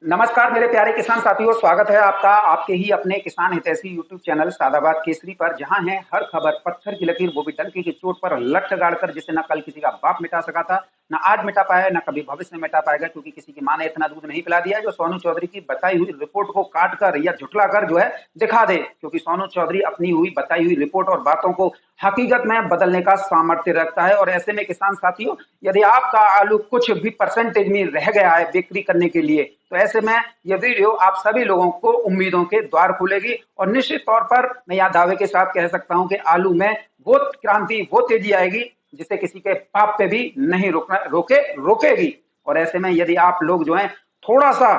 नमस्कार मेरे प्यारे किसान साथियों, स्वागत है आपका आपके ही अपने किसान हितैषी यूट्यूब चैनल सादाबाद केसरी पर, जहां है हर खबर पत्थर की लकीर, वो भी डंके की चोट पर लठ गाड़कर, जिसे न कल किसी का बाप मिटा सका था, न आज मिटा पाया, न कभी भविष्य में मिटा पाएगा, क्योंकि किसी की मां ने इतना दूध नहीं पिला दिया जो सोनू चौधरी की बताई हुई रिपोर्ट को काट कर या झुठला कर जो है दिखा दे। क्योंकि सोनू चौधरी अपनी हुई बताई हुई रिपोर्ट और बातों को हकीकत में बदलने का सामर्थ्य रखता है। और ऐसे में किसान साथियों, यदि आपका आलू कुछ भी परसेंटेज में रह गया है बिक्री करने के लिए, तो ऐसे में यह वीडियो आप सभी लोगों को उम्मीदों के द्वार खोलेगी। और निश्चित तौर पर मैं यह दावे के साथ कह सकता हूं कि आलू में वो क्रांति, वो तेजी आएगी जिसे किसी के पाप पे भी नहीं रोकेगी। और ऐसे में यदि आप लोग जो है थोड़ा सा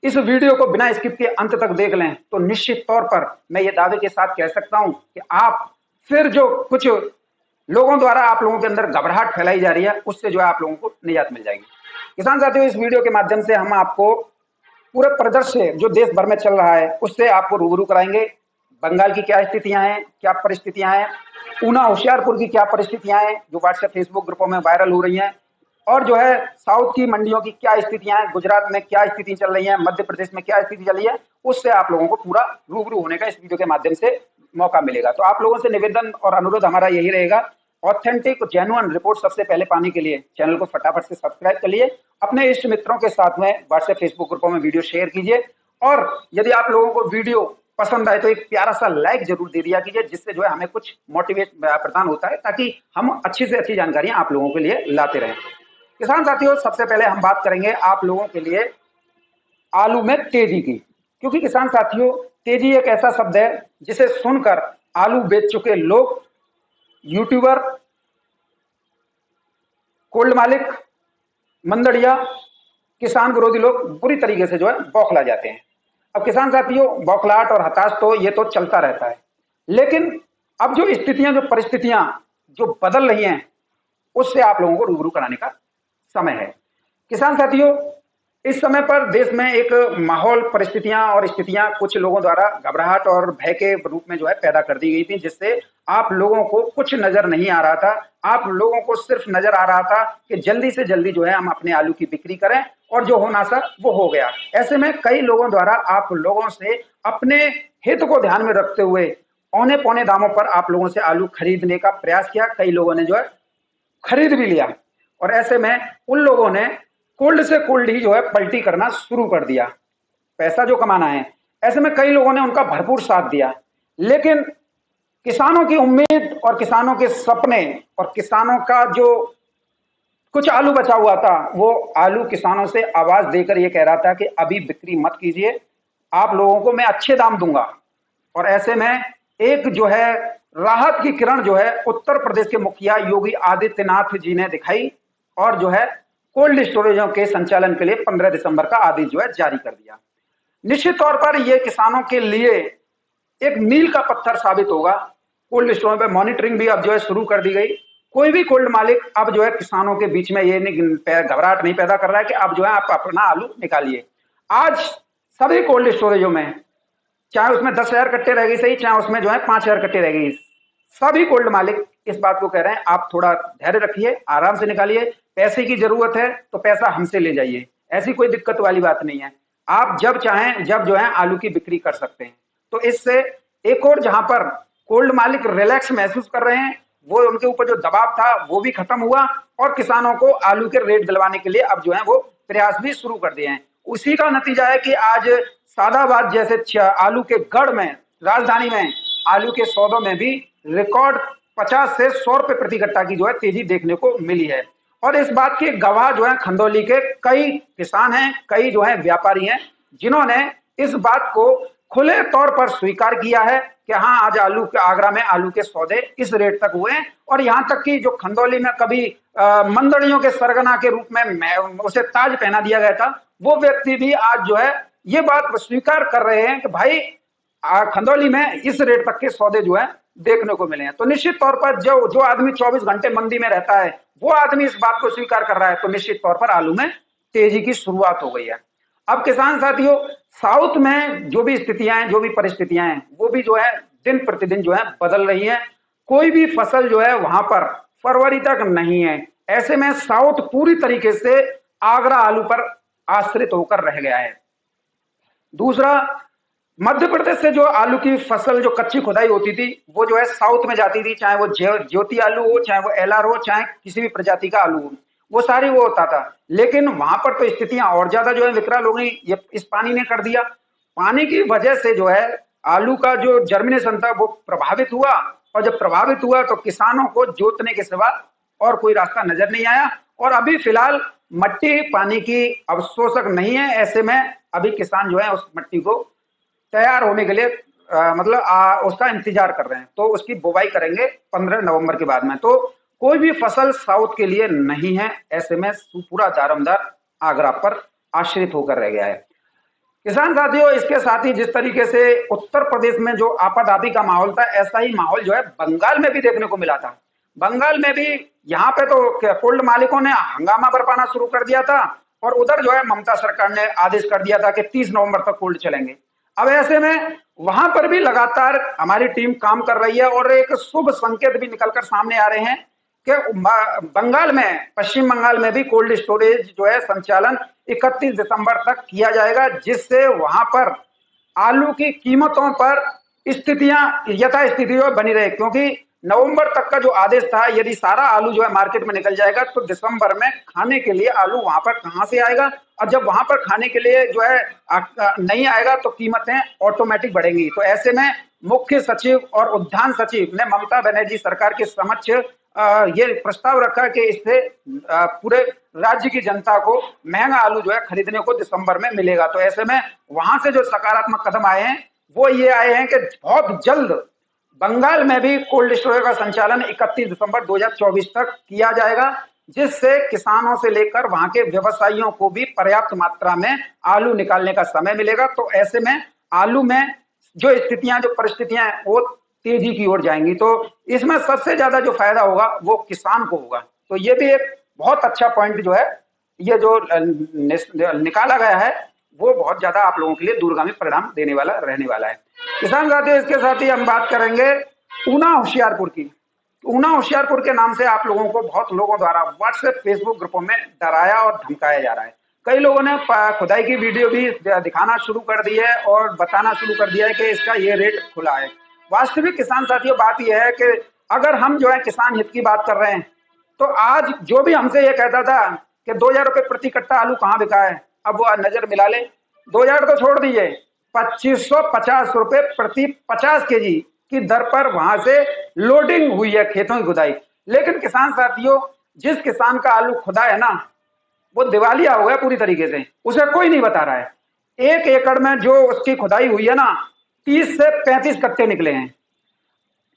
इस वीडियो को बिना स्किप के अंत तक देख लें, तो निश्चित तौर पर मैं ये दावे के साथ कह सकता हूं कि आप फिर जो कुछ लोगों द्वारा आप लोगों के अंदर घबराहट फैलाई जा रही है, उससे जो है आप लोगों को निजात मिल जाएगी। किसान साथियों, इस वीडियो के माध्यम से हम आपको पूरे परिदृश्य जो देश भर में चल रहा है उससे आपको रूबरू कराएंगे। बंगाल की क्या स्थितियां हैं, क्या परिस्थितियां हैं, ऊना होशियारपुर की क्या परिस्थितियां हैं जो व्हाट्सएप फेसबुक ग्रुपों में वायरल हो रही हैं, और जो है साउथ की मंडियों की क्या स्थितियां हैं, गुजरात में क्या स्थिति चल रही है, मध्य प्रदेश में क्या स्थिति चल रही है, उससे आप लोगों को पूरा रूबरू होने का इस वीडियो के माध्यम से मौका मिलेगा। तो आप लोगों से निवेदन और अनुरोध हमारा यही रहेगा, ऑथेंटिक जेन्युइन रिपोर्ट सबसे पहले पाने के लिए चैनल को फटाफट से सब्सक्राइब कर लिए, अपने इष्ट मित्रों के साथ में व्हाट्सएप फेसबुक ग्रुपों में वीडियो शेयर कीजिए, और यदि आप लोगों को वीडियो पसंद आए तो एक प्यारा सा लाइक जरूर दे दिया कीजिए, जिससे जो है हमें कुछ मोटिवेट प्रदान होता है, ताकि हम अच्छी से अच्छी जानकारियां आप लोगों के लिए लाते रहें। किसान साथियों, सबसे पहले हम बात करेंगे आप लोगों के लिए आलू में तेजी की। क्योंकि किसान साथियों, तेजी एक ऐसा शब्द है जिसे सुनकर आलू बेच चुके लोग, यूट्यूबर, कोल्ड मालिक, मंदड़िया, किसान विरोधी लोग बुरी तरीके से जो है बौखला जाते हैं। अब किसान साथियों, बौखलाहट और हताश तो ये तो चलता रहता है, लेकिन अब जो स्थितियां, जो परिस्थितियां जो बदल रही हैं, उससे आप लोगों को रूबरू कराने का समय है। किसान साथियों, इस समय पर देश में एक माहौल, परिस्थितियां और स्थितियां कुछ लोगों द्वारा घबराहट और भय के रूप में जो है पैदा कर दी गई थी, जिससे आप लोगों को कुछ नजर नहीं आ रहा था। आप लोगों को सिर्फ नजर आ रहा था कि जल्दी से जल्दी जो है हम अपने आलू की बिक्री करें, और जो होना था वो हो गया। ऐसे में कई लोगों द्वारा आप लोगों से अपने हित को ध्यान में रखते हुए औने पौने दामों पर आप लोगों से आलू खरीदने का प्रयास किया। कई लोगों ने जो है खरीद भी लिया, और ऐसे में उन लोगों ने कोल्ड से कोल्ड ही जो है पलटी करना शुरू कर दिया, पैसा जो कमाना है। ऐसे में कई लोगों ने उनका भरपूर साथ दिया, लेकिन किसानों की उम्मीद और किसानों के सपने और किसानों का जो कुछ आलू बचा हुआ था, वो आलू किसानों से आवाज देकर ये कह रहा था कि अभी बिक्री मत कीजिए, आप लोगों को मैं अच्छे दाम दूंगा। और ऐसे में एक जो है राहत की किरण जो है उत्तर प्रदेश के मुखिया योगी आदित्यनाथ जी ने दिखाई, और जो है कोल्ड स्टोरेजों के संचालन के लिए 15 दिसंबर का आदेश जो है जारी कर दिया। निश्चित तौर पर यह किसानों के लिए एक मील का पत्थर साबित होगा। कोल्ड स्टोर पे मॉनिटरिंग भी अब जो है शुरू कर दी गई। कोई भी कोल्ड मालिक अब जो है किसानों के बीच में ये घबराहट नहीं पैदा कर रहा है कि अब जो है आप अपना आलू निकालिए। आज सभी कोल्ड स्टोरेजों में, चाहे उसमें 10,000 कट्टे रह गई सही, चाहे उसमें जो है 5,000 कट्टे रह गई, सभी कोल्ड मालिक इस बात को कह रहे हैं आप थोड़ा धैर्य रखिए, आराम से निकालिए, पैसे की जरूरत है तो पैसा हमसे ले जाइए, ऐसी कोई दिक्कत वाली बात नहीं है। आप जब चाहें जब जो है आलू की बिक्री कर सकते हैं। तो इससे एक और जहां पर कोल्ड मालिक रिलैक्स महसूस कर रहे हैं, वो उनके ऊपर जो दबाव था वो भी खत्म हुआ, और किसानों को आलू के रेट दिलवाने के लिए अब जो है वो प्रयास भी शुरू कर दिए हैं। उसी का नतीजा है कि आज सादाबाद जैसे आलू के गढ़ में, राजधानी में, आलू के सौदों में भी रिकॉर्ड 50 से 100 रुपए प्रति कट्टा की जो है तेजी देखने को मिली है। और इस बात के गवाह जो है खंदौली के कई किसान हैं, कई जो है व्यापारी हैं, जिन्होंने इस बात को खुले तौर पर स्वीकार किया है कि हाँ, आज आलू के आगरा में आलू के सौदे इस रेट तक हुए। और यहां तक कि जो खंदौली में कभी मंदड़ियों के सरगना के रूप में उसे ताज पहना दिया गया था, वो व्यक्ति भी आज जो है ये बात स्वीकार कर रहे हैं कि भाई खंदौली में इस रेट तक के सौदे जो है देखने को मिले हैं। तो निश्चित तौर पर जो आदमी 24 घंटे मंदी में रहता है, वो आदमी इस बात को स्वीकार कर रहा है, तो निश्चित तौर पर आलू में तेजी की शुरुआत हो गई है। अब किसान साथियों, साउथ में जो भी स्थितियां हैं, जो भी परिस्थितियां हैं, वो भी जो है दिन प्रतिदिन जो है बदल रही है। कोई भी फसल जो है वहां पर फरवरी तक नहीं है। ऐसे में साउथ पूरी तरीके से आगरा आलू पर आश्रित होकर रह गया है। दूसरा, मध्य प्रदेश से जो आलू की फसल जो कच्ची खुदाई होती थी वो जो है साउथ में जाती थी, चाहे वो ज्योति आलू हो, चाहे वो एलआर हो, चाहे किसी भी प्रजाति का आलू हो, वो सारी वो होता था। लेकिन वहां पर तो स्थितियां और ज्यादा जो है विकराल हो गई, ये इस पानी ने कर दिया। पानी की वजह से जो है आलू का जो जर्मिनेशन था वो प्रभावित हुआ, और जब प्रभावित हुआ तो किसानों को जोतने के सिवा और कोई रास्ता नजर नहीं आया। और अभी फिलहाल मट्टी पानी की अवशोषक नहीं है, ऐसे में अभी किसान जो है उस मट्टी को तैयार होने के लिए उसका इंतजार कर रहे हैं, तो उसकी बुवाई करेंगे 15 नवंबर के बाद में। तो कोई भी फसल साउथ के लिए नहीं है, ऐसे में पूरा दारोमदार आगरा पर आश्रित होकर रह गया है। किसान साथियों, इसके साथ ही जिस तरीके से उत्तर प्रदेश में जो आपाधापी का माहौल था, ऐसा ही माहौल जो है बंगाल में भी देखने को मिला था। बंगाल में भी यहाँ पे तो कोल्ड मालिकों ने हंगामा बरपाना शुरू कर दिया था, और उधर जो है ममता सरकार ने आदेश कर दिया था कि 30 नवंबर तक कोल्ड चलेंगे। अब ऐसे में वहां पर भी लगातार हमारी टीम काम कर रही है, और एक शुभ संकेत भी निकलकर सामने आ रहे हैं कि बंगाल में, पश्चिम बंगाल में भी कोल्ड स्टोरेज जो है संचालन 31 दिसंबर तक किया जाएगा, जिससे वहां पर आलू की कीमतों पर स्थितियां यथास्थिति बनी रहे। क्योंकि नवंबर तक का जो आदेश था, यदि सारा आलू जो है मार्केट में निकल जाएगा तो दिसंबर में खाने के लिए आलू वहां पर कहां से आएगा, और जब वहां पर खाने के लिए जो है नहीं आएगा तो कीमतें ऑटोमेटिक बढ़ेंगी। तो ऐसे में मुख्य सचिव और उद्यान सचिव ने ममता बनर्जी सरकार के समक्ष ये प्रस्ताव रखा कि इससे पूरे राज्य की जनता को महंगा आलू जो है खरीदने को दिसंबर में मिलेगा। तो ऐसे में वहां से जो सकारात्मक कदम आए हैं वो ये आए हैं कि बहुत जल्द बंगाल में भी कोल्ड स्टोरेज का संचालन 31 दिसंबर 2024 तक किया जाएगा, जिससे किसानों से लेकर वहां के व्यवसायियों को भी पर्याप्त मात्रा में आलू निकालने का समय मिलेगा। तो ऐसे में आलू में जो स्थितियां, जो परिस्थितियां हैं वो तेजी की ओर जाएंगी। तो इसमें सबसे ज्यादा जो फायदा होगा वो किसान को होगा। तो ये भी एक बहुत अच्छा पॉइंट जो है, ये जो निकाला गया है वो बहुत ज्यादा आप लोगों के लिए दूरगामी परिणाम देने वाला रहने वाला है। किसान साथियों, इसके साथ ही हम बात करेंगे ऊना होशियारपुर की। ऊना होशियारपुर के नाम से आप लोगों को बहुत लोगों द्वारा व्हाट्सएप फेसबुक ग्रुपों में डराया और धमकाया जा रहा है। कई लोगों ने खुदाई की वीडियो भी दिखाना शुरू कर दी है और बताना शुरू कर दिया है कि इसका ये रेट खुला है। वास्तविक किसान साथियों बात यह है कि अगर हम जो है किसान हित की बात कर रहे हैं, तो आज जो भी हमसे ये कहता था कि 2000 रुपए प्रति कट्टा आलू कहाँ बिका है, अब वो नजर मिला ले। 2000 तो छोड़ दीजिए, 2550 रुपए प्रति 50 केजी की दर पर वहां से लोडिंग हुई है खेतों की खुदाई। लेकिन किसान साथियों, जिस किसान का आलू खुदा है ना, वो दिवालिया हो गया पूरी तरीके से, उसे कोई नहीं बता रहा है। 1 एकड़ में जो उसकी खुदाई हुई है ना, 30 से 35 कट्टे निकले हैं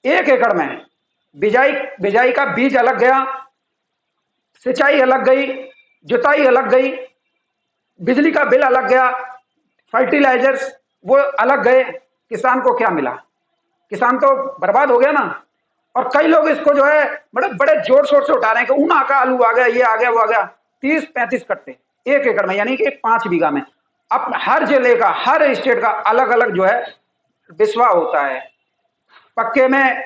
1 एकड़ में। बिजाई का बीज अलग गया, सिंचाई अलग गई, जुताई अलग गई, बिजली का बिल अलग गया, फर्टिलाइजर्स वो अलग गए। किसान को क्या मिला? किसान तो बर्बाद हो गया ना। और कई लोग इसको जो है बड़े बड़े जोर शोर से उठा रहे हैं कि ऊना का आलू आ गया, ये आ गया, वो आ गया। 30-35 कट्टे 1 एकड़ में, यानी कि 5 बीघा में। अब हर जिले का, हर स्टेट का अलग अलग जो है बिस्वा होता है। पक्के में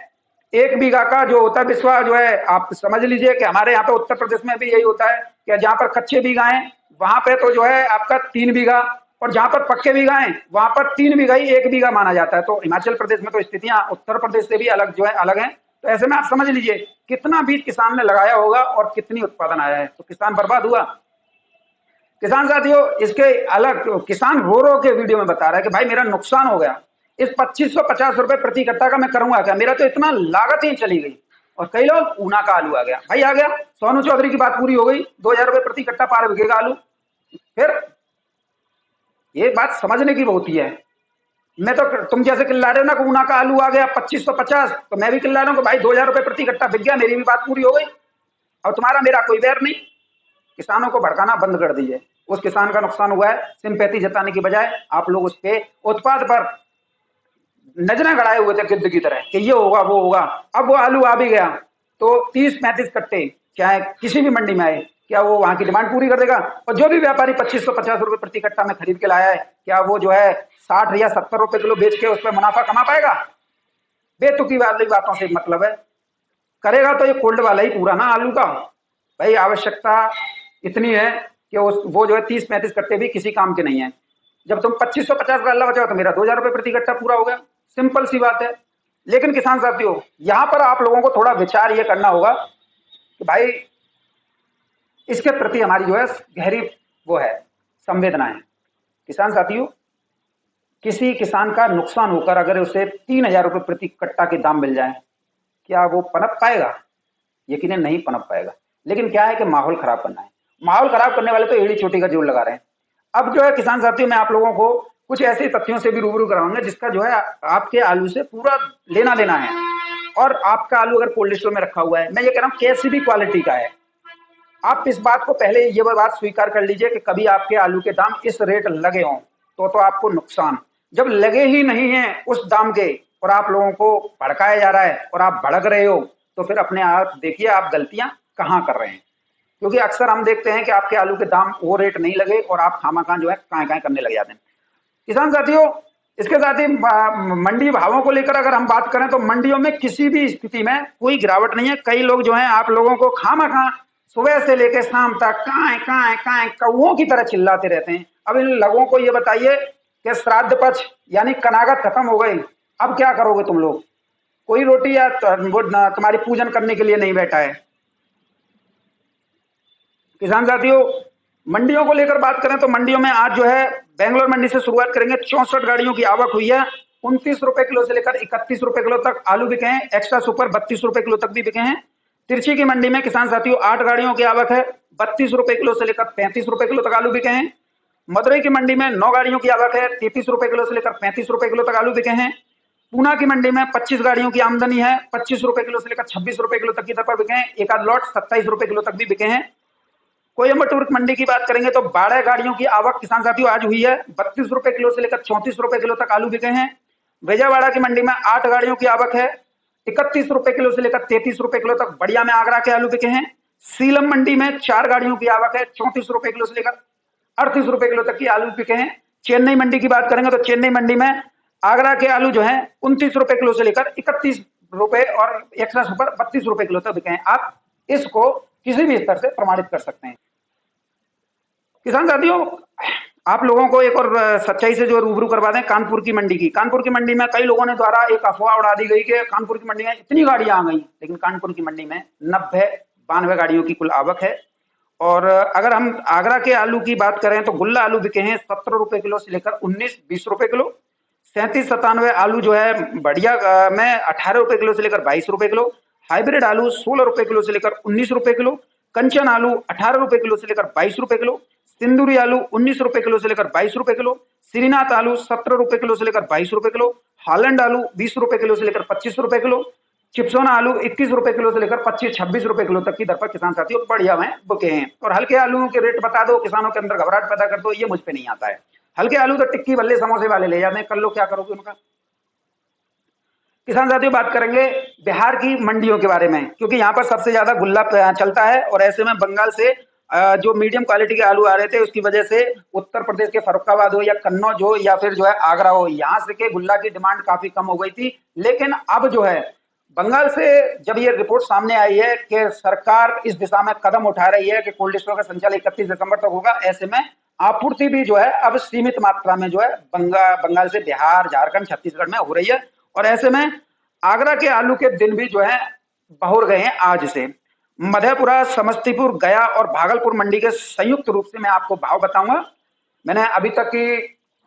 1 बीघा का जो होता है बिस्वा जो है, आप समझ लीजिए कि हमारे यहाँ पे उत्तर प्रदेश में भी यही होता है कि जहां पर कच्चे बीघा हैं वहां पे तो जो है आपका 3 बीघा, और जहां पर पक्के बीघा हैं वहां पर 3 बीघा ही 1 बीघा माना जाता है। तो हिमाचल प्रदेश में तो स्थितियां उत्तर प्रदेश से भी अलग जो है अलग हैं। तो ऐसे में आप समझ लीजिए कितना बीज किसान ने लगाया होगा और कितनी उत्पादन आया है। तो किसान बर्बाद हुआ। किसान साथियों, इसके अलग किसान रो रो के वीडियो में बता रहा है कि भाई मेरा नुकसान हो गया, इस 2550 रुपए प्रति कट्टा का मैं करूंगा क्या, मेरा तो इतना लागत ही चली गई। और कई लोग ऊना का आलू आ गया, भाई आ गया, सोनू चौधरी की बात पूरी हो गई, 2000 रुपए प्रति कट्टा पार बिकेगा आलू। फिर ये बात समझने की बहुत ही है। मैं तो, तुम जैसे चिल्ला रहे हो ना कि ऊना का आलू आ गया 2550, तो मैं भी चिल्ला रहा हूँ कि भाई 2000 रुपए प्रति कट्टा बिक गया, मेरी भी बात पूरी हो गई। और तुम्हारा मेरा कोई बैर नहीं। किसानों को भड़काना बंद कर दीजिए। उस किसान का नुकसान हुआ है, सिंपैथी जताने की बजाय आप लोग उसके उत्पाद पर नजरें गड़ाए हुए थे गिद्ध की तरह कि ये होगा वो होगा। अब वो आलू आ भी गया तो 30-35 कट्टे चाहे किसी भी मंडी में आए, क्या वो वहां की डिमांड पूरी कर देगा? और जो भी व्यापारी 2550 रुपए प्रति कट्टा में खरीद के लाया है, क्या वो जो है 60 या 70 रुपए किलो बेच के उस पर मुनाफा कमा पाएगा? बेतुकी वाली बातों से मतलब है। करेगा तो ये कोल्ड वाला ही पूरा ना आलू का। भाई आवश्यकता इतनी है कि वो जो है 30-35 कट्टे भी किसी काम के नहीं है। जब तुम 2550 का अल्लाह बचाओ तो मेरा 2000 रुपये प्रति कट्टा पूरा हो गया। सिंपल सी बात है। लेकिन किसान साथियों, यहां पर आप लोगों को थोड़ा विचार ये करना होगा कि भाई इसके प्रति हमारी जो है गहरी वो है संवेदना है। किसान साथियों, किसी किसान का नुकसान होकर अगर उसे 3000 रुपये प्रति कट्टा के दाम मिल जाए, क्या वो पनप पाएगा? यकीनन नहीं पनप पाएगा। लेकिन क्या है कि माहौल खराब करना है। माहौल खराब करने वाले तो एड़ी चोटी का जोर लगा रहे हैं। अब जो है किसान साथियों, मैं आप लोगों को कुछ ऐसे तथ्यों से भी रूबरू कराऊंगा जिसका जो है आपके आलू से पूरा लेना देना है। और आपका आलू अगर कोल्ड स्टोर में रखा हुआ है, मैं ये कह रहा हूं कैसी भी क्वालिटी का है, आप इस बात को पहले ये बात स्वीकार कर लीजिए कि कभी आपके आलू के दाम इस रेट लगे हों तो आपको नुकसान। जब लगे ही नहीं है उस दाम के और आप लोगों को भड़काया जा रहा है और आप भड़क रहे हो, तो फिर अपने आप देखिए आप गलतियां कहां कर रहे हैं। क्योंकि अक्सर हम देखते हैं कि आपके आलू के दाम वो रेट नहीं लगे और आप खामा जो है काएं करने लग जाते हैं। किसान साथियों, इसके साथ ही मंडी भावों को लेकर अगर हम बात करें तो मंडियों में किसी भी स्थिति में कोई गिरावट नहीं है। कई लोग जो हैं आप लोगों को खामा सुबह से लेकर शाम तक काएं कौओं की तरह चिल्लाते रहते हैं। अब इन लोगों को ये बताइए कि श्राद्ध पक्ष यानी कनागत खत्म हो गई, अब क्या करोगे तुम लोग? कोई रोटी या तुम्हारी पूजन करने के लिए नहीं बैठा है। किसान साथियों, मंडियों को लेकर बात करें तो मंडियों में आज जो है बेंगलोर मंडी से शुरुआत करेंगे, 64 गाड़ियों की आवक हुई है। 29 रुपए किलो से लेकर 31 रुपए किलो तक आलू बिके हैं। एक्स्ट्रा सुपर 32 रुपए किलो तक भी बिके हैं। तिरछी की मंडी में किसान साथियों 8 गाड़ियों की आवक है। 32 रुपए किलो से लेकर 35 रुपए किलो तक आलू बिके हैं। मदुरई की मंडी में 9 गाड़ियों की आवक है। 33 रुपए किलो से लेकर 35 रुपए किलो तक आलू बिके हैं। पूना की मंडी में 25 गाड़ियों की आमदनी है। 25 रुपए किलो से लेकर 26 रुपए किलो तक की दर पर बिके हैं। एक आध लॉट 27 रुपए किलो तक भी बिके हैं। कोयम्बटूर मंडी की बात करेंगे तो 12 गाड़ियों की आवक किसान साथियों आज हुई है। 32 रुपए किलो से लेकर 34 रुपए किलो तक आलू बिके हैं। विजयवाड़ा की मंडी में 8 गाड़ियों की आवक है। 31 रुपए किलो से लेकर 33 रुपए किलो तक बढ़िया में आगरा के आलू बिके हैं। सीलम मंडी में 4 गाड़ियों की आवक है। 34 रुपए किलो से लेकर 38 रुपए किलो तक की आलू बिके हैं। चेन्नई मंडी की बात करेंगे तो चेन्नई मंडी में आगरा के आलू जो है 29 रुपए किलो से लेकर 31 रुपए और एक्स्ट्रा सुपर 32 रुपए किलो तक बिके हैं। आप इसको किसी भी स्तर से प्रमाणित कर सकते हैं। किसान साथियों, आप लोगों को एक और सच्चाई से जो रूबरू करवा दें कानपुर की मंडी की। कानपुर की मंडी में कई लोगों ने द्वारा एक अफवाह उड़ा दी गई कि कानपुर की मंडी में इतनी गाड़ियां आ गई, लेकिन कानपुर की मंडी में 92 गाड़ियों की कुल आवक है। और अगर हम आगरा के आलू की बात करें तो गुल्ला आलू बिके हैं 17 रुपए किलो से लेकर 19-20 रुपए किलो। 37-97 आलू जो है बढ़िया में 18 रुपए किलो से लेकर 22 रुपए किलो। हाइब्रिड आलू 16 रुपए किलो से लेकर 19 रुपए किलो। कंचन आलू 18 रुपए किलो से लेकर 22 रुपए किलो। सिंदूरी आलू 19 रुपए किलो से लेकर 22 रुपए किलो। श्रीनाथ आलू 17 रुपए किलो से लेकर 22 रुपए किलो। हालैंड आलू 20 रुपए किलो से लेकर 25 रुपए किलो। चिप्सोना आलू 21 रुपए किलो से लेकर 25-26 रुपए किलो तक की दर पर किसान साथियों बढ़िया में बुके हैं। और हल्के आलूओं के रेट बता दो, किसानों के अंदर घबराहट पैदा कर दो, ये मुझ पे नहीं आता है। हल्के आलू तो टिक्की बल्ले समोसे वाले ले जाते हैं, कर लो क्या करोगे उनका। किसान साथियों, बात करेंगे बिहार की मंडियों के बारे में, क्योंकि यहाँ पर सबसे ज्यादा गुल्ला चलता है। और ऐसे में बंगाल से जो मीडियम क्वालिटी के आलू आ रहे थे, उसकी वजह से उत्तर प्रदेश के फर्रुखाबाद हो या कन्नौज हो या फिर जो है आगरा हो, यहाँ से के गुल्ला की डिमांड काफी कम हो गई थी। लेकिन अब जो है बंगाल से जब ये रिपोर्ट सामने आई है कि सरकार इस दिशा में कदम उठा रही है कि कोल्ड स्टोर का संचालन 31 दिसंबर तक होगा, ऐसे में आपूर्ति भी जो है अब सीमित मात्रा में जो है बंगाल से बिहार, झारखंड, छत्तीसगढ़ में हो रही है। और ऐसे में आगरा के आलू के दिन भी जो है बहुर गए हैं आज से। मधेपुरा, समस्तीपुर, गया और भागलपुर मंडी के संयुक्त रूप से मैं आपको भाव बताऊंगा। मैंने अभी तक की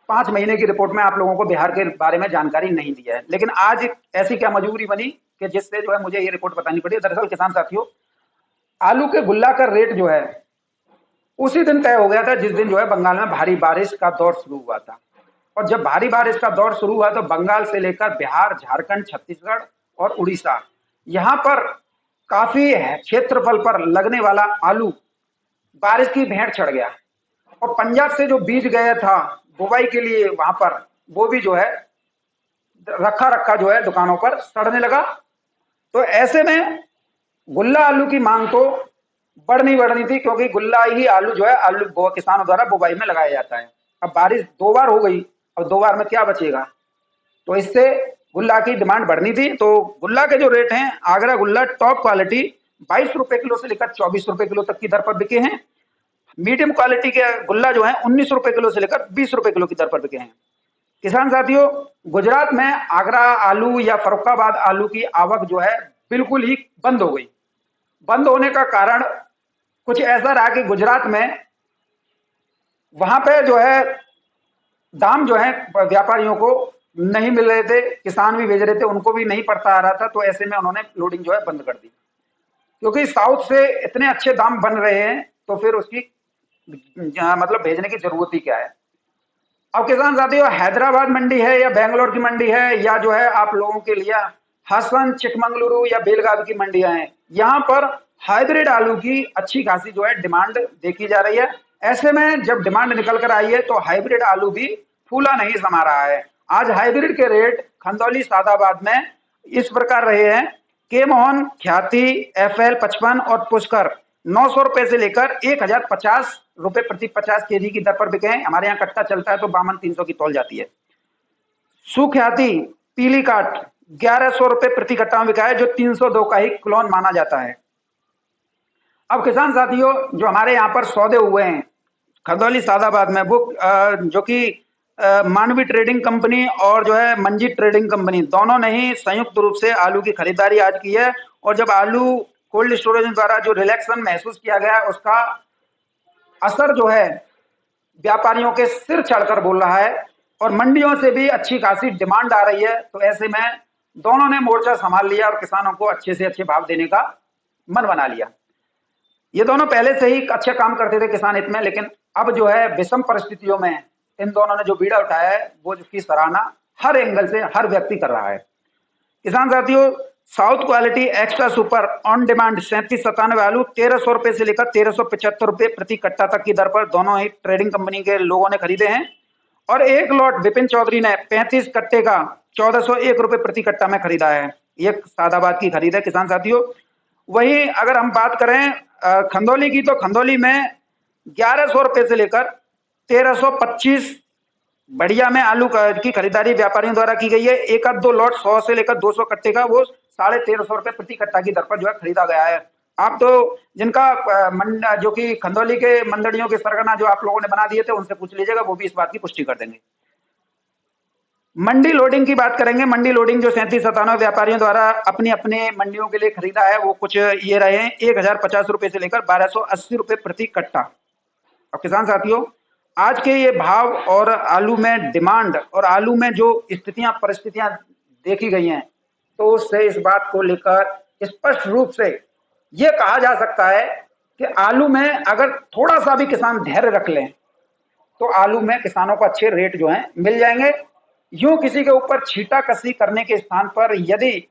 5 महीने की रिपोर्ट में आप लोगों को बिहार के बारे में जानकारी नहीं दी है, लेकिन आज ऐसी क्या मजबूरी बनी कि जिससे जो है मुझे ये रिपोर्ट बतानी पड़ी। दरअसल किसान साथियों, आलू के गुल्ला का रेट जो है उसी दिन तय हो गया था जिस दिन जो है बंगाल में भारी बारिश का दौर शुरू हुआ था। और जब भारी बारिश का दौर शुरू हुआ तो बंगाल से लेकर बिहार, झारखंड, छत्तीसगढ़ और उड़ीसा, यहाँ पर काफी क्षेत्रफल पर लगने वाला आलू बारिश की भेंट चढ़ गया। और पंजाब से जो बीज गया था बुवाई के लिए वहां पर, वो भी जो है रखा जो है दुकानों पर सड़ने लगा। तो ऐसे में गुल्ला आलू की मांग तो बढ़नी थी, क्योंकि गुल्ला ही आलू जो है आलू किसानों द्वारा बुवाई में लगाया जाता है। अब बारिश 2 बार हो गई, अब 2 बार में क्या बचेगा, तो इससे गुल्ला की डिमांड बढ़नी थी। तो गुल्ला के जो रेट हैं, आगरा गुल्ला टॉप क्वालिटी 22 रुपए किलो से लेकर 24 रुपए किलो तक की दर पर बिके हैं। मीडियम क्वालिटी के गुल्ला जो है 19 रुपए किलो से लेकर 20 रुपए किलो की दर पर बिके हैं। किसान साथियों, गुजरात में आगरा आलू या फर्रुखाबाद आलू की आवक जो है बिल्कुल ही बंद हो गई। बंद होने का कारण कुछ ऐसा रहा कि गुजरात में वहां पे जो है दाम जो है व्यापारियों को नहीं मिल रहे थे, किसान भी भेज रहे थे, उनको भी नहीं पड़ता आ रहा था, तो ऐसे में उन्होंने लोडिंग जो है बंद कर दी। क्योंकि साउथ से इतने अच्छे दाम बन रहे हैं तो फिर उसकी मतलब भेजने की जरूरत ही क्या है। अब किसान साथियों, हैदराबाद मंडी है या बेंगलोर की मंडी है या जो है आप लोगों के लिए हसन, चिकमंगलुरु या बेलगावी की मंडियां हैं, यहाँ पर हाइब्रिड आलू की अच्छी खासी जो है डिमांड देखी जा रही है। ऐसे में जब डिमांड निकल कर आई है तो हाइब्रिड आलू भी फूला नहीं समा रहा है। आज हाइब्रिड के रेट खंदौली सादाबाद में इस प्रकार रहे हैं। के मोहन, ख्याति, FL 55 और पुष्कर 900 रुपए से लेकर 1050 रुपए प्रति 50 केजी की दर पर बिके हैं। हमारे यहाँ कट्टा चलता है तो 52-300 की तौल जाती है। सुख्याति पीली काट 1100 रुपए प्रति कट्टा में बिका है, जो 302 का ही क्लोन माना जाता है। अब किसान साथियों, जो हमारे यहाँ पर सौदे हुए हैं खंदौली सादाबाद में, वो जो कि मानवी ट्रेडिंग कंपनी और जो है मंजीत ट्रेडिंग कंपनी, दोनों ने ही संयुक्त रूप से आलू की खरीदारी आज की है। और जब आलू कोल्ड स्टोरेज द्वारा जो रिलैक्सन महसूस किया गया, उसका असर जो है व्यापारियों के सिर चढ़कर बोल रहा है और मंडियों से भी अच्छी खासी डिमांड आ रही है। तो ऐसे में दोनों ने मोर्चा संभाल लिया और किसानों को अच्छे से अच्छे भाव देने का मन बना लिया। ये दोनों पहले से ही अच्छा काम करते थे किसान हित में, लेकिन अब जो है विषम परिस्थितियों में इन दोनों ने जो बीड़ा उठाया है वो उसकी सराहना हर एंगल से हर व्यक्ति कर रहा है। किसान साथियों, south quality extra super on demand 3797 आलू 1300 रुपए से लेकर 1375 रुपए प्रति कट्टा तक की दर पर दोनों ही ट्रेडिंग कंपनी के लोगों ने खरीदे हैं। और एक लॉट विपिन चौधरी ने 35 कट्टे का 1401 रुपए प्रति कट्टा में खरीदा है। ये सादाबाद की खरीद है किसान साथियों। वही अगर हम बात करें खंदौली की, तो खंदौली में 1100 रुपए से लेकर 1325 बढ़िया में आलू की खरीदारी व्यापारियों द्वारा की गई है। एक आध दो लॉट 100 से लेकर 200 कट्टे का वो 1350 रुपए प्रति कट्टा की दर पर जो है खरीदा गया है। आप तो जिनका जो कि खंदौली के मंडलियों के सरगना जो आप लोगों ने बना दिए थे, उनसे पूछ लीजिएगा, वो भी इस बात की पुष्टि कर देंगे। मंडी लोडिंग की बात करेंगे। मंडी लोडिंग जो 3797 व्यापारियों द्वारा अपनी अपने मंडियों के लिए खरीदा है, वो कुछ ये रहे हैं 1050 रुपए से लेकर 1280 रुपए प्रति कट्टा। अब किसान साथियों, आज के ये भाव और आलू में डिमांड और आलू में जो स्थितियां परिस्थितियां देखी गई हैं, तो उससे इस बात को लेकर स्पष्ट रूप से ये कहा जा सकता है कि आलू में अगर थोड़ा सा भी किसान धैर्य रख लें तो आलू में किसानों को अच्छे रेट जो हैं मिल जाएंगे। यूं किसी के ऊपर छीटा कसी करने के स्थान पर यदि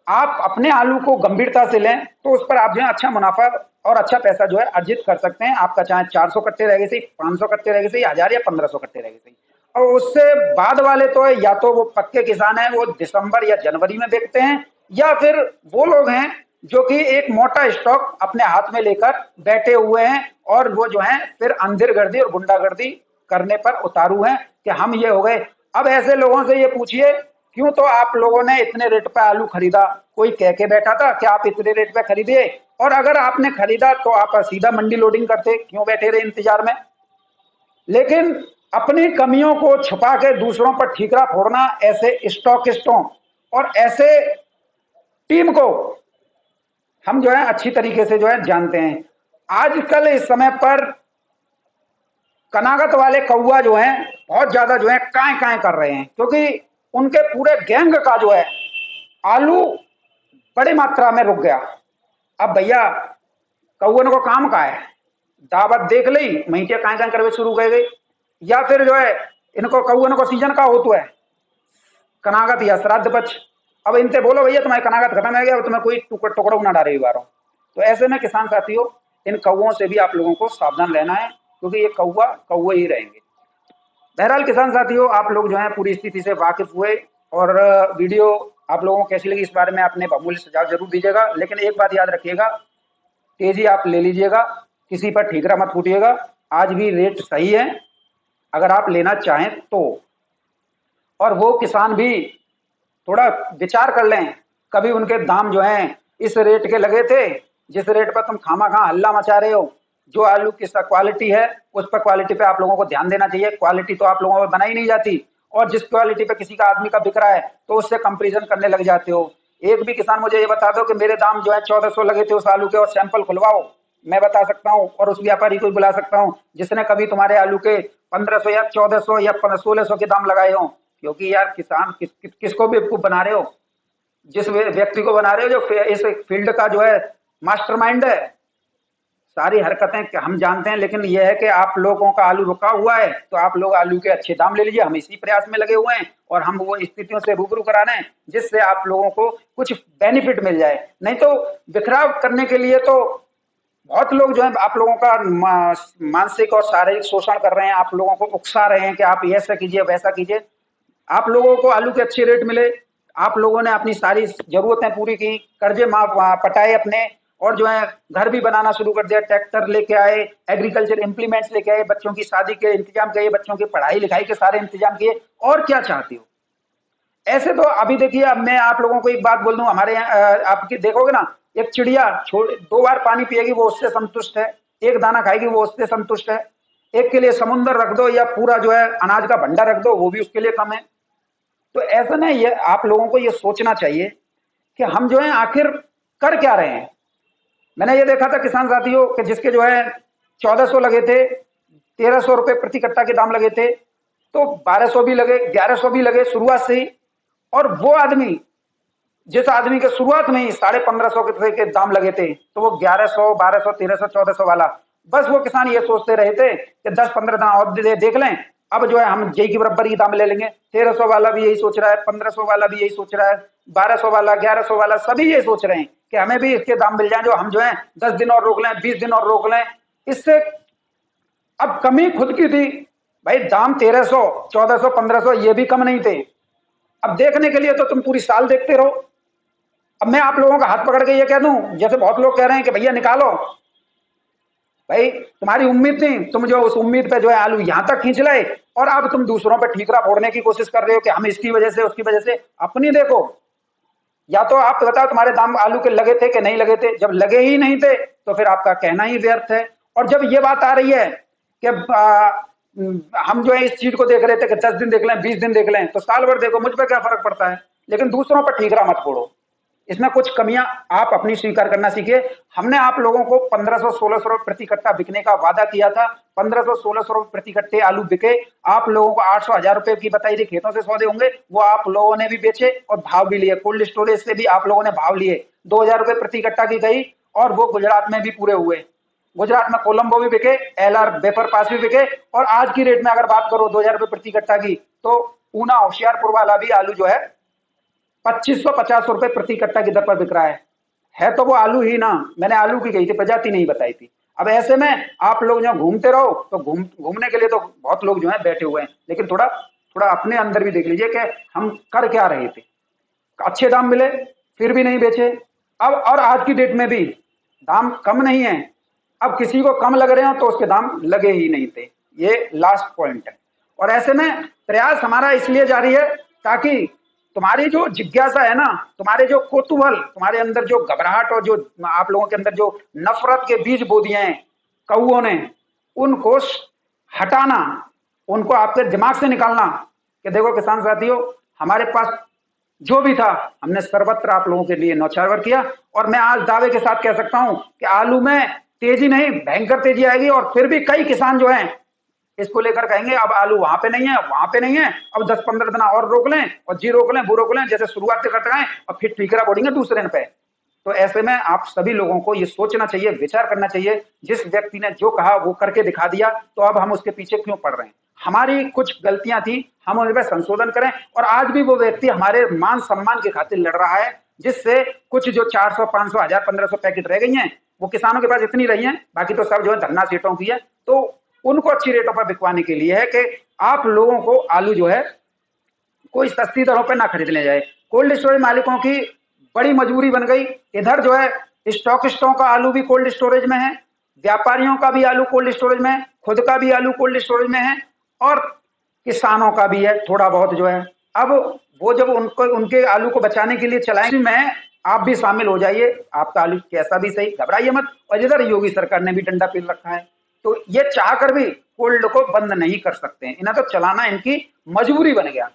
आप अपने आलू को गंभीरता से लें तो उस पर आप जो है अच्छा मुनाफा और अच्छा पैसा जो है अर्जित कर सकते हैं। आपका चाहे 400 कट्टे रह गए सही, 500 कट्टे रह गए सही, 1000 या 1500 कट्टे रह गए सही। और उससे बाद वाले तो है, या तो वो पक्के किसान हैं, वो दिसंबर या जनवरी में बेचते हैं, या फिर वो लोग हैं जो कि एक मोटा स्टॉक अपने हाथ में लेकर बैठे हुए हैं और वो जो है फिर अंधेरगर्दी और गुंडागर्दी करने पर उतारू हैं कि हम ये हो गए। अब ऐसे लोगों से ये पूछिए, क्यों तो आप लोगों ने इतने रेट पे आलू खरीदा? कोई कह के बैठा था कि आप इतने रेट पे खरीदिए? और अगर आपने खरीदा तो आप सीधा मंडी लोडिंग करते, क्यों बैठे रहे इंतजार में? लेकिन अपनी कमियों को छुपा के दूसरों पर ठीकरा फोड़ना, ऐसे स्टॉकिस्टों और ऐसे टीम को हम जो है अच्छी तरीके से जो है जानते हैं। आजकल इस समय पर कनागत वाले कौवा जो हैं बहुत ज्यादा जो है काएं काएं कर रहे हैं, क्योंकि उनके पूरे गैंग का जो है आलू बड़ी मात्रा में रुक गया। अब भैया कौवन को काम का है, दावत देख ली, महीटे काएं काएं करवे शुरू कर गई, या फिर जो है इनको कौवन को सीजन का होता है कनागत या श्राद्ध पक्ष। अब इनसे बोलो भैया तुम्हारी कनागत खत्म हो गया, तुम्हें कोई टुकड़ा ना डाले बारों। तो ऐसे में किसान साथियों, इन कौवों से भी आप लोगों को सावधान रहना है, क्योंकि ये कौवे ही रहेंगे। बहरहाल किसान साथियों, आप लोग जो है पूरी स्थिति से वाकिफ हुए और वीडियो आप लोगों को कैसी लगी इस बारे में अपने बहुमूल्य सुझाव जरूर दीजिएगा। लेकिन एक बात याद रखिएगा, तेजी आप ले लीजिएगा, किसी पर ठीकरा मत फूटिएगा। आज भी रेट सही है अगर आप लेना चाहें तो, और वो किसान भी थोड़ा विचार कर लें। कभी उनके दाम जो हैं इस रेट के लगे थे जिस रेट पर तुम खामा खा हल्ला मचा रहे हो, जो आलू की क्वालिटी है उस पर क्वालिटी पे आप लोगों को ध्यान देना चाहिए। क्वालिटी तो आप लोगों को बनाई नहीं जाती, और जिस क्वालिटी पे किसी का आदमी का बिक रहा है तो उससे कंपैरिजन करने लग जाते हो। एक भी किसान मुझे ये बता दो कि मेरे दाम जो है 1400 लगे थे उस आलू के, और सैंपल खुलवाओ, मैं बता सकता हूँ, और उस व्यापारी को भी बुला सकता हूँ जिसने कभी तुम्हारे आलू के 1500 या 1400 या 1600 के दाम लगाए हो। क्योंकि यार किसान किसको बेवकूफ बना रहे हो? जिस व्यक्ति को बना रहे हो जो इस फील्ड का जो है मास्टरमाइंड है। सारी हरकतें हम जानते हैं, लेकिन यह है कि आप लोगों का आलू रुका हुआ है तो आप लोग आलू के अच्छे दाम ले लीजिए। हम इसी प्रयास में लगे हुए हैं और हम वो स्थितियों से रूबरू करा रहे हैं जिससे आप लोगों को कुछ बेनिफिट मिल जाए। नहीं तो बिखराव करने के लिए तो बहुत लोग जो है आप लोगों का मानसिक और शारीरिक शोषण कर रहे हैं, आप लोगों को उकसा रहे हैं कि आप ऐसा कीजिए वैसा कीजिए। आप लोगों को आलू के अच्छे रेट मिले, आप लोगों ने अपनी सारी जरूरतें पूरी की, कर्जे माफ पटाए अपने, और जो है घर भी बनाना शुरू कर दिया, ट्रैक्टर लेके आए, एग्रीकल्चर इंप्लीमेंट्स लेके आए, बच्चों की शादी के इंतजाम किए, बच्चों की पढ़ाई लिखाई के सारे इंतजाम किए। और क्या चाहती हो? ऐसे तो अभी देखिए, अब मैं आप लोगों को एक बात बोल दूं, हमारे यहाँ आपकी देखोगे ना, एक चिड़िया 2 बार पानी पिएगी वो उससे संतुष्ट है, एक दाना खाएगी वो उससे संतुष्ट है। एक के लिए समुद्र रख दो या पूरा जो है अनाज का भंडार रख दो वो भी उसके लिए कम है। तो ऐसा ना, ये आप लोगों को ये सोचना चाहिए कि हम जो है आखिर कर क्या रहे हैं। मैंने ये देखा था किसान साथियों कि जिसके जो है 1400 लगे थे, 1300 रुपए प्रति कट्टा के दाम लगे थे, तो 1200 भी लगे, 1100 भी लगे शुरुआत से ही। और वो आदमी, जिस आदमी के शुरुआत में ही 1550 के दाम लगे थे, तो वो 1100, 1200, 1300, 1400 वाला, बस वो किसान ये सोचते रहे थे कि 10-15 दाना और देख लें, अब जो है हम जेई की बराबर ही दाम ले लेंगे। 1300 वाला भी यही सोच रहा है, 1500 वाला भी यही सोच रहा है, 1200 वाला, 1100 वाला, सभी ये सोच रहे हैं कि हमें भी इसके दाम मिल जाए, जो हम जो है 10 दिन और रोक लें, 20 दिन और रोक लें। इससे अब कमी खुद की थी भाई, दाम 1300, 1400, 1500 ये भी कम नहीं थे। अब देखने के लिए तो तुम पूरी साल देखते रहो। अब मैं आप लोगों का हाथ पकड़ के ये कह दूं, जैसे बहुत लोग कह रहे हैं कि भैया निकालो, भाई तुम्हारी उम्मीद थी, तुम जो उस उम्मीद पे जो है आलू यहां तक खींच लाए, और अब तुम दूसरों पे ठीकरा फोड़ने की कोशिश कर रहे हो कि हम इसकी वजह से उसकी वजह से। अपनी देखो, या तो आप बताओ तुम्हारे दाम आलू के लगे थे कि नहीं लगे थे? जब लगे ही नहीं थे तो फिर आपका कहना ही व्यर्थ है। और जब ये बात आ रही है कि हम जो है इस चीज को देख रहे थे कि 10 दिन देख लें, 20 दिन देख लें, तो साल भर देखो, मुझ पर क्या फर्क पड़ता है, लेकिन दूसरों पर ठीकरा मत फोड़ो। इसमें कुछ कमियां आप अपनी स्वीकार करना सीखिए। हमने आप लोगों को 1500-1600 रुपए प्रति कट्टा बिकने का वादा किया था, 1500-1600 रुपए प्रति कट्टे आलू बिके। आप लोगों को 800-1000 रुपए की बताई थी खेतों से सौदे होंगे, वो आप लोगों ने भी बेचे और भाव भी लिए, कोल्ड स्टोरेज से भी आप लोगों ने भाव लिए। 2000 रुपए प्रति कट्टा की गई, और वो गुजरात में भी पूरे हुए। गुजरात में कोलंबो भी बिके, एलआर बेपर पास भी बिके, और आज की रेट में अगर बात करो 2000 रुपए प्रति कट्टा की, तो ऊना होशियारपुर वाला भी आलू जो है 2550 रुपए प्रति कट्टा की दर पर बिक रहा है तो वो आलू ही ना, मैंने आलू की कही थी, प्रजाति नहीं बताई थी। अब ऐसे में आप लोग जो घूमते रहो, तो घूमने के लिए तो बहुत लोग जो है बैठे हुए हैं, लेकिन थोड़ा थोड़ा अपने अंदर भी देख लीजिए कि हम कर क्या रहे थे। अच्छे दाम मिले फिर भी नहीं बेचे, अब और आज की डेट में भी दाम कम नहीं है, अब किसी को कम लग रहे हो तो उसके दाम लगे ही नहीं थे। ये लास्ट पॉइंट है। और ऐसे में प्रयास हमारा इसलिए जारी है ताकि तुम्हारी जो जिज्ञासा है ना, तुम्हारे जो कौतूहल, तुम्हारे अंदर जो घबराहट और जो आप लोगों के अंदर जो नफरत के बीज बो दिए हैं कौओं ने, उनको हटाना, उनको आपके दिमाग से निकालना कि देखो किसान साथियों, हमारे पास जो भी था हमने सर्वत्र आप लोगों के लिए न्यौछावर किया। और मैं आज दावे के साथ कह सकता हूं कि आलू में तेजी नहीं, भयंकर तेजी आएगी। और फिर भी कई किसान जो हैं इसको लेकर कहेंगे अब आलू वहां पे नहीं है, वहां पे नहीं है, अब 10-15 दिन और रोक लें, और जी रोक लें, वो रोक लें, जैसे शुरुआत करते हैं, और फिर ठीकरा बोलेंगे दूसरे पे। तो ऐसे में आप सभी लोगों को ये सोचना चाहिए, विचार करना चाहिए, जिस व्यक्ति ने जो कहा वो करके दिखा दिया, तो अब हम उसके पीछे क्यों पड़ रहे हैं? हमारी कुछ गलतियां थी, हम उन पर संशोधन करें। और आज भी वो व्यक्ति हमारे मान सम्मान की खातिर लड़ रहा है, जिससे कुछ जो 400, 500, 1000, 1500 पैकेट रह गई हैं, वो किसानों के पास इतनी रही हैं, बाकी तो सब जो है धरना सीटों की है। तो उनको अच्छी रेटों पर बिकवाने के लिए है कि आप लोगों को आलू जो है कोई सस्ती दरों पर ना खरीदने जाए। कोल्ड स्टोरेज मालिकों की बड़ी मजबूरी बन गई। इधर जो है स्टॉकिस्टों का आलू भी कोल्ड स्टोरेज में है, व्यापारियों का भी आलू कोल्ड स्टोरेज में है, खुद का भी आलू कोल्ड स्टोरेज में है, और किसानों का भी है थोड़ा बहुत जो है। अब वो जब उनको उनके आलू को बचाने के लिए चलाएंगे, में आप भी शामिल हो जाइए, आपका आलू कैसा भी सही, घबराइए मत। और इधर योगी सरकार ने भी डंडा पीट रखा है, तो ये चाहकर भी कोल्ड को बंद नहीं कर सकते हैं, इन्हें तो चलाना इनकी मजबूरी बन गया,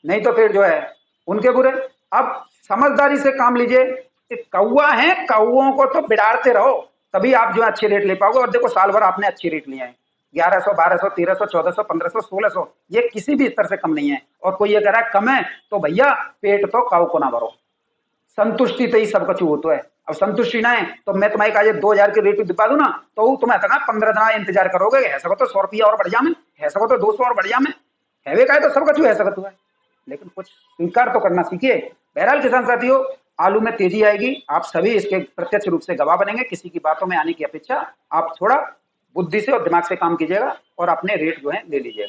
नहीं तो फिर जो है उनके बुरे। अब समझदारी से काम लीजिए, कौआ है, कौओं को तो बिड़ाते रहो, तभी आप जो है अच्छे रेट ले पाओगे। और देखो साल भर आपने अच्छे रेट लिए हैं, 1100, 1200, 1300, 1400, 1500, 1600, ये किसी भी स्तर से कम नहीं है। और कोई ये कह रहा है कम है, तो भैया पेट तो काऊ को ना भरो, संतुष्टि तो ही सब कछु होता है। अब संतुष्टि ना है तो मैं तुम्हें कहा 2000 के रेट दिखा दूं ना, तो तुम्हें कहा 15 दिन इंतजार करोगे, है सको तो 100 रुपया और बढ़ जा में, है सको तो 200 और बढ़ जा में, है का है तो सब कछु है सकत हुआ है, लेकिन कुछ स्वीकार तो करना सीखिए। बहरहाल किसान साथियों, आलू में तेजी आएगी, आप सभी इसके प्रत्यक्ष रूप से गवाह बनेंगे, किसी की बातों में आने की अपेक्षा आप थोड़ा बुद्धि से और दिमाग से काम कीजिएगा और अपने रेट जो है ले लीजिएगा।